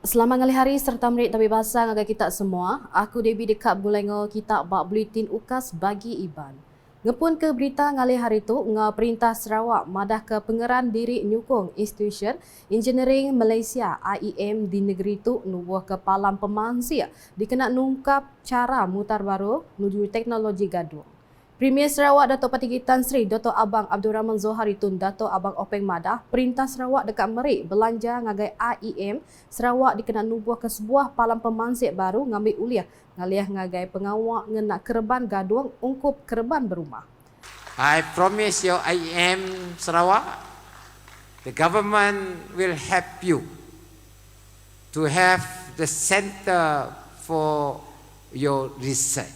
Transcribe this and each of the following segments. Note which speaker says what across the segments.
Speaker 1: Selamat ngali hari serta merit tapi bahasa ngagai kita semua. Aku Debbie dekat bulengo kita bak buletin ukas bagi Iban. Ngepun ke berita ngali hari tu nga Perintah Sarawak madah ke pengeran diri nyukung Institution Engineering Malaysia IEM di negeri tu nubuh ke palam pemansia dikena nungkap cara mutar baru nuju teknologi gaduh. Premier Sarawak Dato' Patigi Tan Sri Dato' Abang Abdul Rahman Zohari Tun Dato' Abang Openg Madah Perintah Sarawak dekat Merik belanja ngagai IEM Sarawak dikena nubuh ke sebuah palam pemansik baru ngambil uliah ngaliah ngagai pengawak ngena kerban gaduang ungkup kerban berumah.
Speaker 2: I promise you IEM Sarawak, the government will help you to have the center for your research.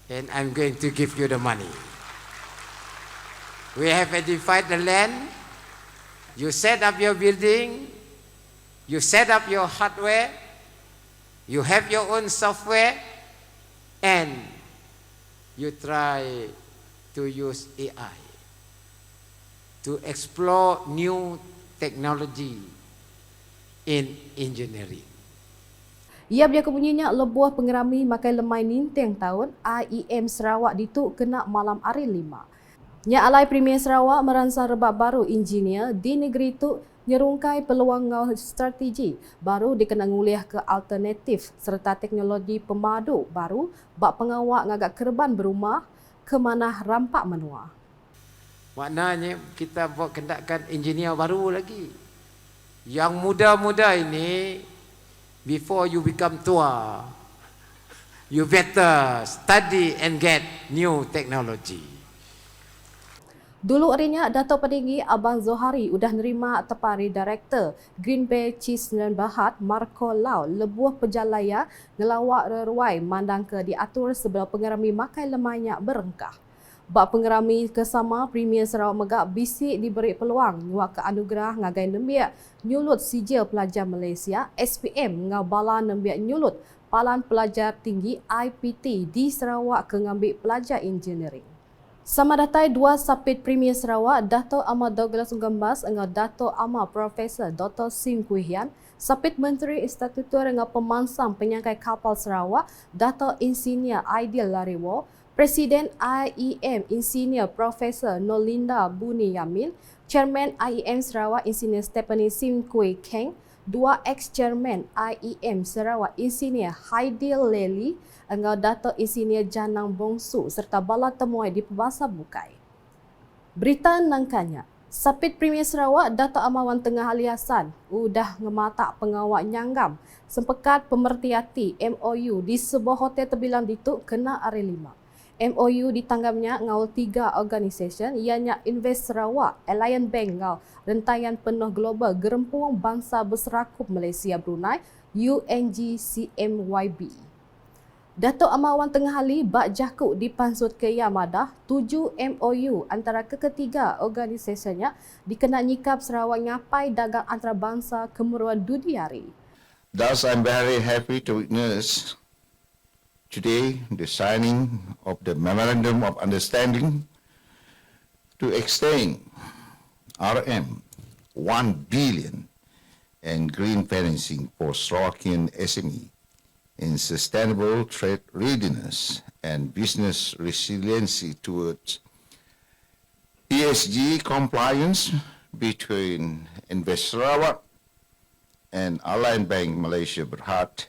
Speaker 2: And I'm going to give you the money. We have identified the land. You set up your building. You set up your hardware. You have your own software. And you try to use AI to explore new technology in engineering.
Speaker 1: Ia biar kebunyinya lebuah pengerami makai lemai ninteng tahun IEM Sarawak dituk kena malam hari 5. Nya alai Premier Sarawak meransang rebab baru engineer di negeri itu nyerungkai peluang strategi baru dikena nguliah ke alternatif serta teknologi pemadu baru bak pengawak ngagak kerban berumah ke mana rampak menua.
Speaker 2: Maknanya kita buat kendakkan engineer baru lagi. Yang muda-muda ini, before you become tua, you better study and get new technology.
Speaker 1: Dulu harinya Dato' Petinggi Abang Zohari udah nerima tepari Director Green Bay Cheese 9 Bahat Marco Lau lebuah pejalaya ngelawak reruai mandang ke diatur sebelum pengerami makai lemanya berengkah. Bak pengerami kesama Premier Sarawak Megak bisik diberi peluang nyuak ke anugerah ngagai nembiak nyulut sijil pelajar Malaysia SPM ngabala nembiak nyulut palan pelajar tinggi IPT di Sarawak ke ngambil pelajar engineering. Sama datai dua sapit Premier Sarawak Dato' Ahmad Douglas Ungambas dengan Dato' Ahmad Profesor Dr. Sim Kuihian, sapit Menteri Statutor dengan pemansang penyangkai kapal Sarawak Dato' Insinyur Aidil Lariwo, Presiden IEM Insinyur Profesor Nolinda Buni Yamil, Chairman IEM Sarawak Insinyur Stephanie Sim Kui Keng, dua ex-chairman IEM Sarawak Insinyur Haidil Leli dengan Dato' Insinyur Janang Bongsu serta bala temuai di Pembasa Bukai. Berita nangkanya, sapit Premier Sarawak Dato' Amawan Tengah Ali Hassan udah ngematak pengawak nyanggam sempekat pemertiati MOU di sebuah hotel terbilang dituk kena hari 5. MOU ditanggamnya ngau 3 organisasi ianya Invest Sarawak, Alliance Bank ngau Rentayan Penuh Global Gerempuang Bangsa Berserakup Malaysia Brunei UNGCMYB. Dato' Amawan Tengah Ali bak jakuk dipansut ke Yamadah 7 MOU antara ketiga organisasinya dikena nyikap Sarawak ngapai dagang antarabangsa kemeruan duniari.
Speaker 3: Thus, I'm very happy to witness today the signing of the Memorandum of Understanding to extend RM 1 billion and green financing for Sarawakian SME in sustainable trade readiness and business resiliency towards ESG compliance between Invest Sarawak and Alliance Bank Malaysia Berhad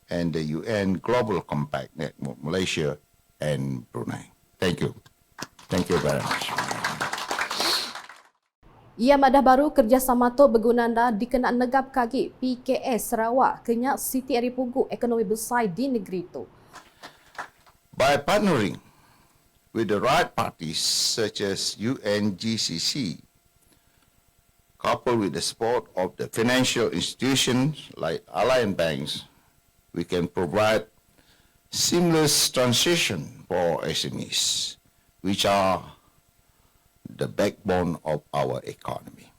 Speaker 3: and the UN Global Compact Network Malaysia and Brunei. Thank you. Thank you very much.
Speaker 1: Ia madah baru kerjasama tu bergunanda dikena negap kaki PKS Sarawak kenyak Siti Aripugu ekonomi besar di negeri itu.
Speaker 3: By partnering with the right parties such as UNGCC, coupled with the support of the financial institutions like Alliance Banks, we can provide seamless transition for SMEs, which are the backbone of our economy.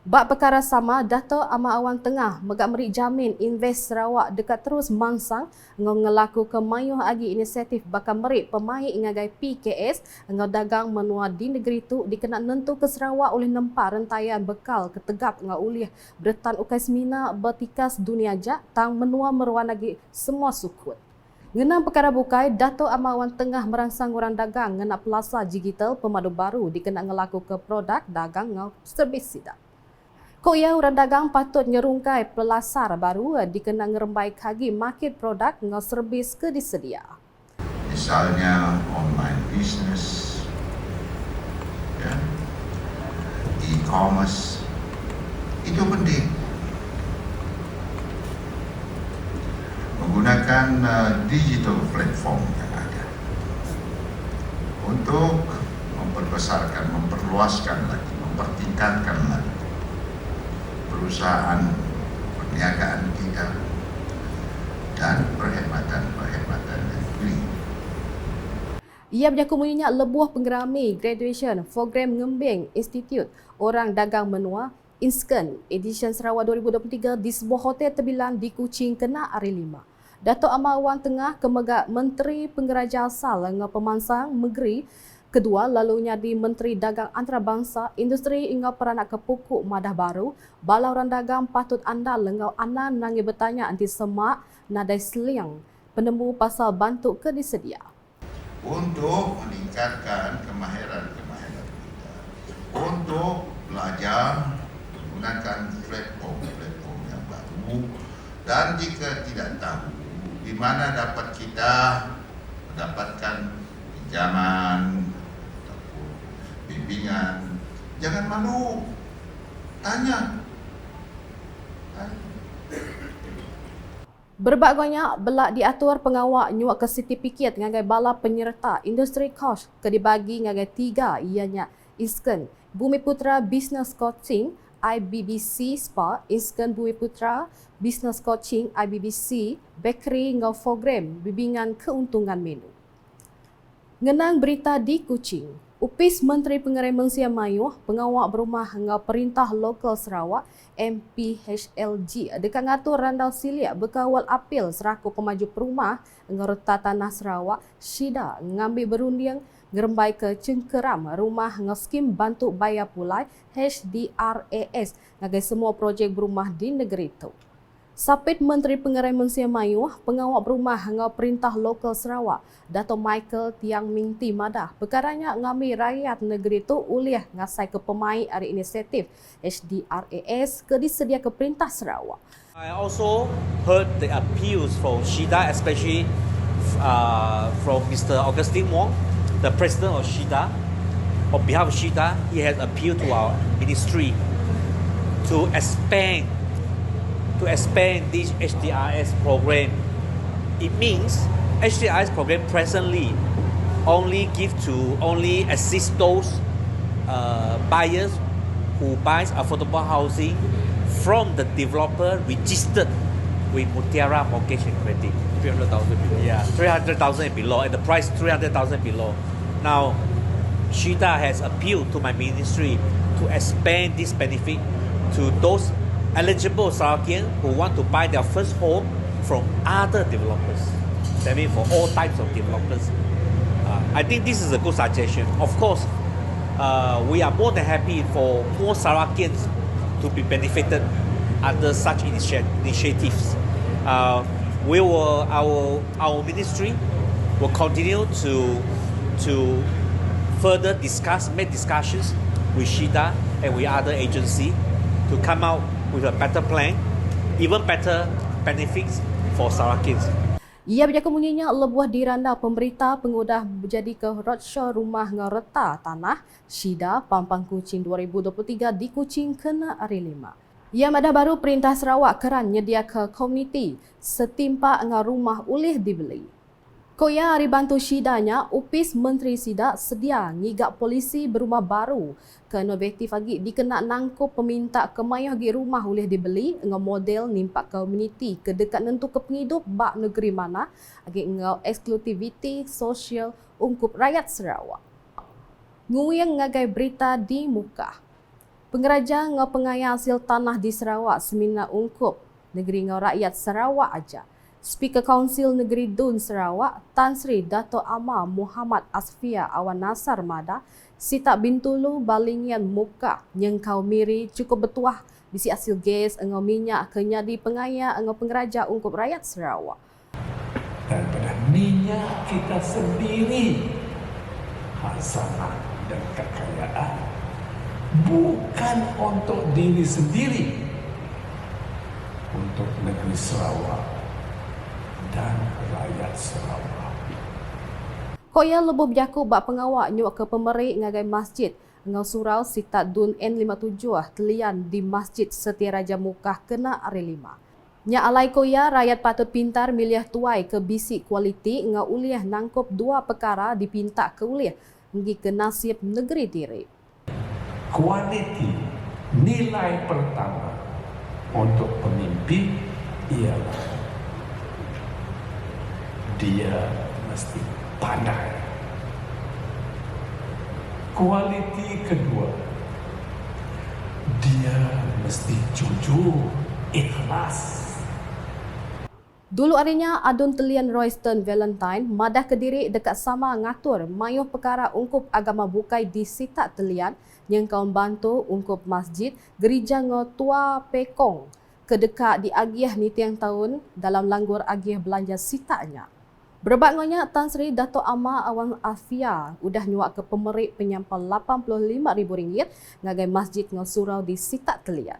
Speaker 1: Bak perkara sama, Dato' Ahmad Awang Tengah megak merik jamin Invest Sarawak dekat terus mangsang ngelaku ke mayuh agi inisiatif bakal merik pemain ngagai PKS dagang menua di negeri tu dikena nentu ke Sarawak oleh nempak rentaian bekal ketegap ulih bertan ukai semina bertikas dunia jak tang menua meruan lagi semua sukut. Ngenang perkara bukai, Dato' Ahmad Awang Tengah merangsang orang dagang ngena pelasa digital pemadu baru dikena ngelaku ke produk dagang ngau servis sidak. Kok ya orang dagang patut nyerungkai pelasar baru dikena ngerembai kagi market produk ngau servis ke disedia.
Speaker 3: Misalnya online business, ya, e-commerce, itu penting. Menggunakan digital platform yang ada untuk memperbesarkan, memperluaskan lagi, mempertingkatkan lagi perusahaan perniagaan kita dan perkhidmatan negeri.
Speaker 1: Ia berjaku menyenyak lebuh penggerami graduation program Ngembing Institute Orang Dagang Menua Inscan Edition Sarawak 2023 di sebuah hotel terbilang di Kuching kena hari 5. Dato' Ahmad Awang Tengah kemegak Menteri Penggeraja Asal dengan Pemansang Negeri kedua lalunya di Menteri Dagang Antarabangsa, Industri hingga Peranak Kepukuk Madah Baru, bala orang dagang patut anda lengau anan nangi bertanya anti semak nadai seliang penemu pasal bantuk ke disedia.
Speaker 3: Untuk meningkatkan kemahiran-kemahiran kita, untuk belajar menggunakan platform yang baru, dan jika tidak tahu di mana dapat kita mendapatkan pinjaman ataupun bimbingan, jangan malu, tanya.
Speaker 1: Berbagainya belak diatur pengawak nyuak ke sertifikat ngagai bala penyerta industri kos ke dibagi ngagai 3 ianya Inscan Bumi Putra Business Coaching IBBC Spa, Inscan Bumi Putra Business Coaching IBBC Bakery ngau program bimbingan keuntungan menu. Ngenang berita di Kuching. Upis Menteri Pengerai Mengsia Mayuh, pengawak berumah ngau Perintah Lokal Sarawak MPHLG dekat ngatur randau siliak berkawal apil seraku pemaju perumah ngau Reta Tanah Sarawak Syida ngambil berunding ngerembai ke cengkeram rumah ngau skim bantu bayar pulai HDRAS ngagai semua projek berumah di negeri itu. Sapit Menteri Pengerai Mengsia Mayuh, pengawak berumah ngau Perintah Lokal Sarawak, Dato' Michael Tiang Ming Ti Madah, perkaranya ngami rakyat negeri itu uliah ngasai ke pemain ari inisiatif HDRAS ke disedia ke Perintah Sarawak.
Speaker 4: I also heard the appeals from Syida, especially from Mr. Augustine Wong, the president of Syida. On behalf of Syida, he has appealed to our ministry to expand this HDRS program. It means HDRS program presently only assist those buyers who buys affordable housing from the developer registered with Mutiara Mortgage and Credit.
Speaker 5: 300,000 below.
Speaker 4: Yeah, 300,000 and below, and the price 300,000 below. Now, Syida has appealed to my ministry to expand this benefit to those eligible Sarakian who want to buy their first home from other developers. That means for all types of developers. I think this is a good suggestion. Of course, we are more than happy for more Sarakians to be benefited under such initiatives. Our ministry will continue to further make discussions with Syida and with other agencies to come out with a better plan, even better benefits for Sarakians.
Speaker 1: Ia berjaku mengingat lebuah diranda pemberita pengudah menjadi ke roadshow rumah ngau Reta Tanah Syida Pampang Kuching 2023 di Kuching kena hari 5. Ia madah baru Perintah Sarawak keran nyedia ke komuniti setimpa ngau rumah ulih dibeli. Koya hari bantu Syidanya, upis Menteri Syida sedia ngigak polisi berumah baru ke inovatif lagi dikena nangkup peminta kemayah gi rumah oleh dibeli ngau model nimpak komuniti ke dekat nentu ke penghidup bak negeri mana agi ngau eksklusiviti sosial ungkup rakyat Sarawak. Nguyang ngagai berita di muka. Pengeraja ngau pengaya hasil tanah di Sarawak seminar ungkup negeri ngau rakyat Sarawak aja. Speaker Kaunsil Negeri Dun Sarawak, Tan Sri Dato' Amar Muhammad Asfia Awan Nasar Mada, sitak bintulu balingian muka nyengkau miri cukup bertuah bisi hasil gas engau minyak kenyadi pengaya engau pengeraja ungkup rakyat Sarawak.
Speaker 5: Daripada minyak kita sendiri, hasanah dan kekayaan bukan untuk diri sendiri, untuk negeri Sarawak dan rakyat Sarawak.
Speaker 1: Koya lebuh berjaku bak pengawak nyuak ke pemerik ngagai masjid ngau surau sitat Dun N57 telian di Masjid Setia Raja Mukah kena hari 5. Nya alai koya rakyat patut pintar milih tuai ke bisi kualiti ngau uliah nangkup dua perkara dipinta ke uliah ngi ke nasib negeri diri.
Speaker 5: Kualiti, nilai pertama untuk pemimpin ialah dia mesti pandai. Kualiti kedua, dia mesti jujur, ikhlas.
Speaker 1: Dulu harinya adun telian Royston Valentine madah Kediri dekat sama ngatur mayuh perkara ungkup agama bukai di sitak telian yang kaum bantu ungkup masjid gereja ngau Tua Pekong kedekat di agiah ni tiang tahun dalam langgur agiah belanja sitaknya. Berbak ngonya Tan Sri Dato' Amar Awan Afia udah nyuak ke pemerik penyampal RM85,000 ngagai masjid ngau surau di sitak telian.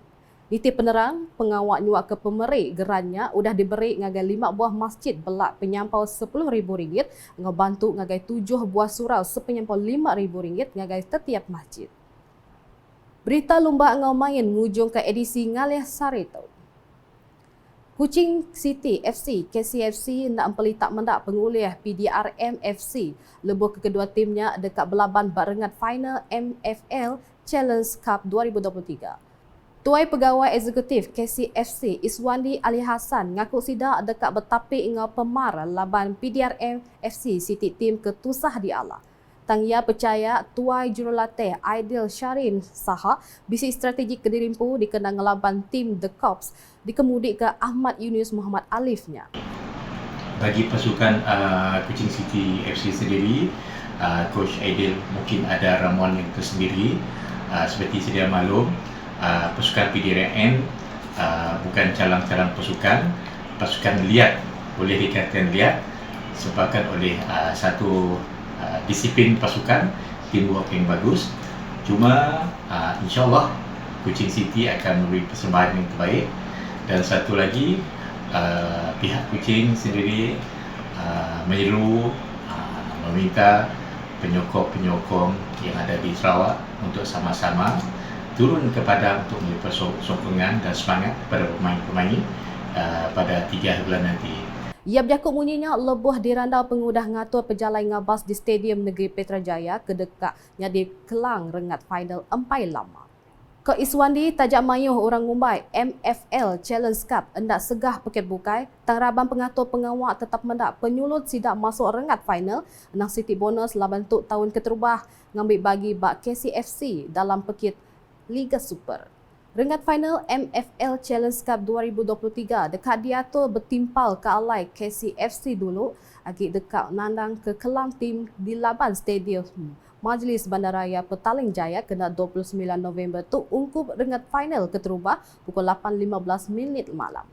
Speaker 1: Niti penerang, pengawak nyuak ke pemerik gerannya udah diberi ngagai 5 buah masjid belak penyampau RM10,000 ngau bantu ngagai 7 buah surau sepenyampau RM5,000 ngagai setiap masjid. Berita lumba ngau main ngujung ke edisi ngalih Sarito. Kuching City FC, KCFC nak empeli tak mendak penguliah PDRM FC lebuh ke kedua timnya dekat belaban barengat final MFL Challenge Cup 2023. Tuai Pegawai Eksekutif KCFC Iswandi Ali Hassan ngaku sidak dekat bertapik ngau pemar laban PDRM FC City Team ketusah di Allah. Tang ia percaya Tuai Jurulatih Aidil Syarin saha bisi strategik Kedirimpu dikenang ngelaban tim The Cops dikemudi ke Ahmad Yunus Muhammad Alifnya.
Speaker 6: Bagi pasukan Kuching City FC sendiri, Coach Aidil mungkin ada ramuan yang tersendiri. Seperti sedia maklum, pasukan PDRM bukan calang-calang pasukan liat, boleh dikatakan liat, sebabkan oleh satu disiplin pasukan, teamwork yang bagus. Cuma insyaAllah Kuching City akan memberi persembahan yang terbaik. Dan satu lagi, pihak Kuching sendiri menyeru, meminta penyokong-penyokong yang ada di Sarawak untuk sama-sama turun ke padang untuk memberi sokongan dan semangat kepada pemain-pemain pada 3 bulan nanti.
Speaker 1: Ia berjakut bunyinya lebuh dirandau pengudah ngatur pejalai ngabas di Stadium Negeri Petrajaya kedekatnya di Kelang rengat final empai lama. Ke Iswandi tajak mayuh orang Mumbai MFL Challenge Cup hendak segah peket bukai, tangraban pengatur pengawak tetap mendak penyulut sidak masuk rengat final nang City bonus laban tuk tahun keterubah ngambil bagi bak KCFC dalam pekit Liga Super. Rengat final MFL Challenge Cup 2023 dekat diatur bertimpal ke alai KCFC dulu agak dekat nandang ke Kelang tim di laban Stadium Majlis Bandaraya Petaling Jaya kena 29 November tu ungkup rengat final keterubah pukul 8.15 minit malam.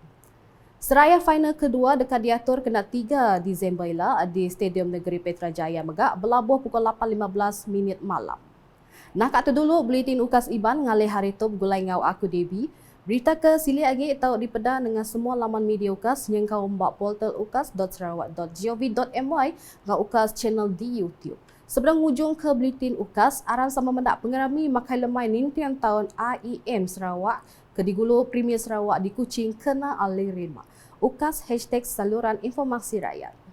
Speaker 1: Seraya final kedua dekat diatur kena 3 Disember di Stadium Negeri Petrajaya Megak berlabuh pukul 8.15 minit malam. Nak kat tu dulu Buletin Ukas Iban ngalih hari tu gulai ngau aku Debbie. Berita ke sili lagi tahu dipeda dengan semua laman media Ukas yang kau mbak portal ukas.sarawak.gov.my ngau Ukas channel di YouTube. Sebelum ujung ke Buletin Ukas, aran sama mendak pengerami makai lemai nintian tahun AIM Sarawak ke digulu Premier Sarawak di Kuching kena alih rima. Ukas #saluran informasi rakyat.